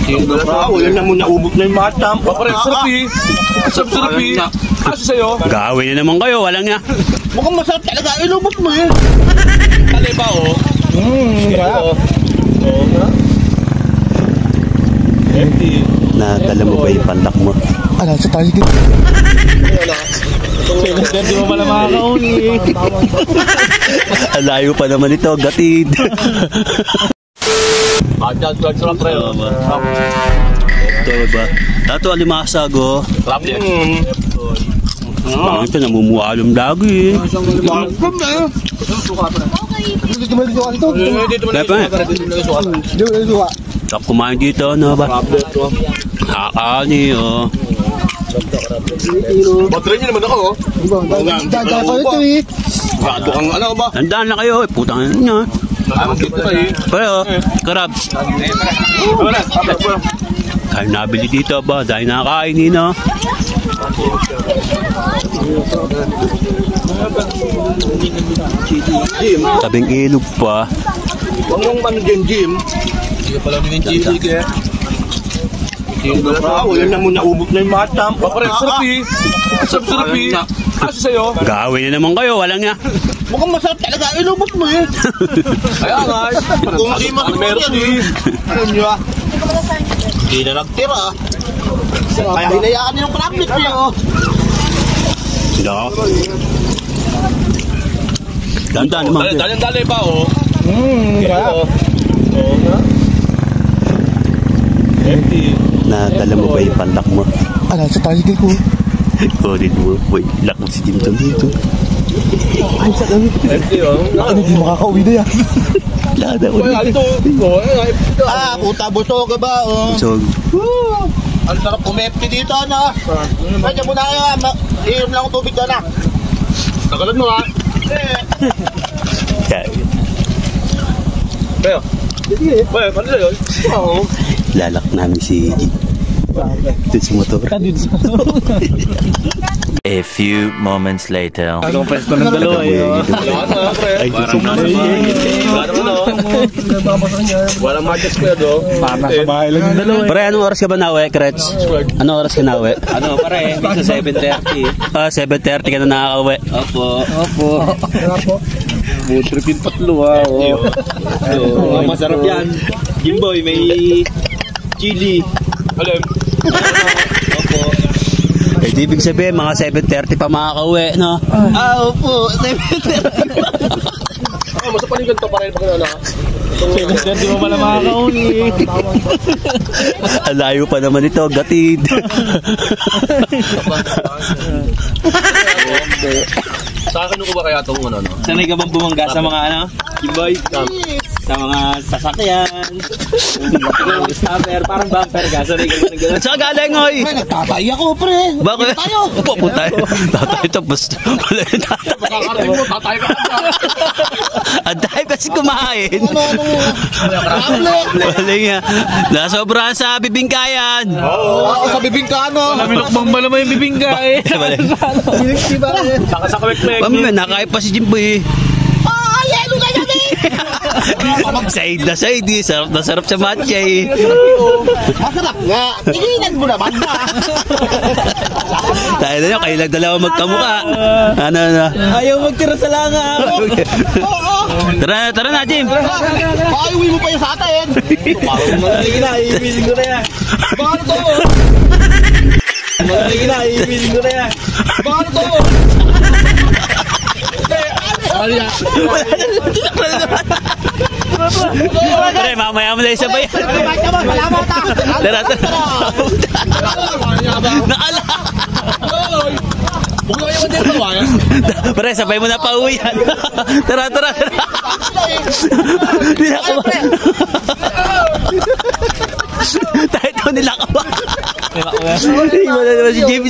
Wala na mo naubog na yung matam. Pare, sarap eh. Sarap eh. Kasi sa'yo. Gawin na naman kayo, walang nga. Mukhang masarap talaga. Inubog mo eh. Talay ba oh? Nadala mo ba yung panlak mo? Ala, sa tayo dito. Hindi mo pala makakauni. Alayo pa naman ito, gatid. Sarap rin. Ito ba? Tato alimasag oh. Sarap yan. Ito namumualong lagi eh. Stop kumain dito, ano ba? Kakani oh. Battery niya naman ako oh. Dada pa ito eh. Gado kang ano ba? Tandaan lang kayo, putang ina. Ang dito tayo eh. Pero, karab. Kayo nabili dito ba? Dahil nakakainin no? Tabing ilog pa. Huwag mong manigyan, Jim. Hindi pala naging chili kaya. Wala na mo naubog na yung matam. Pare, sarap eh. Sarap eh. Kasi sa'yo. Gawin na naman kayo, walang nga. Mukhang masarap talaga. Inubog mo eh. Kaya nga. Kung hindi masarap yan eh. Ano nyo ah? Hindi na nagtira. Kaya hinayaan niyo yung crablet niyo. Sila. Dandan naman. Dali ba oh? Nadala mo ba yung panlak mo? Ala, sa tayo dito. Kunin mo, boy. Lak mo si Jimton dito. Ay, sa kami. Hindi makakauwi na yan. Lada ko dito. Puta buto ka ba? So, Ang sarap umepti dito, ano? Kaya mo na yan. Iinom lang ang tubig doon, ah. Nakalag mo ha? Pero? Bayo, ano na yun? lalak namin si Jim. Dito sa motor. A few moments later. Ang presko ng dalawa eh. Ay, Walang matches ko do. Para sa bahay lang yung dalawa. Pare, anong oras ka ba nawe, Krets? Anong oras ka nawe? Ano, pare, minsan 7:30. 7:30 ka na nakakauwi. Opo. Butripin patlo ah. Masarap yan. Jimboy, may chili. Alam. Opo. Eh, di ibig sabihin, mga 7:30 pa makakauwi, no? Opo, 7:30. Masa paling ganito pa rin pag ano. Hindi mo pala makakauni. Alayo pa naman ito, gatid. Sa akin ko ba kaya itong ano? Sanay ka bang bumangga sa mga ano? Jimboy? Sa mga sasakyan. Stopper, parang bumper ka. Sanay ka ba ng gano'n? Saan galing, oy? Nagtatay ako, pre. Bakit? Upo po tayo. Tatay tapos. Wala yung tatay. Makakarating mo, tatay ka. Ang dahil kasi kumain. Wala nga. Nasobrahan sa bibingkayan. Oo, sa bibingka, ano? Minukbang ba naman yung bibingka eh? Saka sa kwek-kwek. Mami, nakain pa si Jimboy. Yelo ka yan eh! Side na side eh. Sarap na sarap sa matcha eh. Masarap nga. Tinginan mo naman na. Tayo na nyo, kayo lang dalawa magkamuka. Ano. Ayaw magtira sa langaw. Tara na, Jim. Pakaiwi mo pa yung sa atin. Sige na, iipisin ko na yan. Bakit to? Sige na, iipisin ko na yan. Bakit to? Pre, mamaya mo na isa ba yan? Tara. Nakala. Pre, sabay mo na pa uwi yan. Tara. Nilakawa. Tayo ito nilakawa. Iwan na naman si Jim.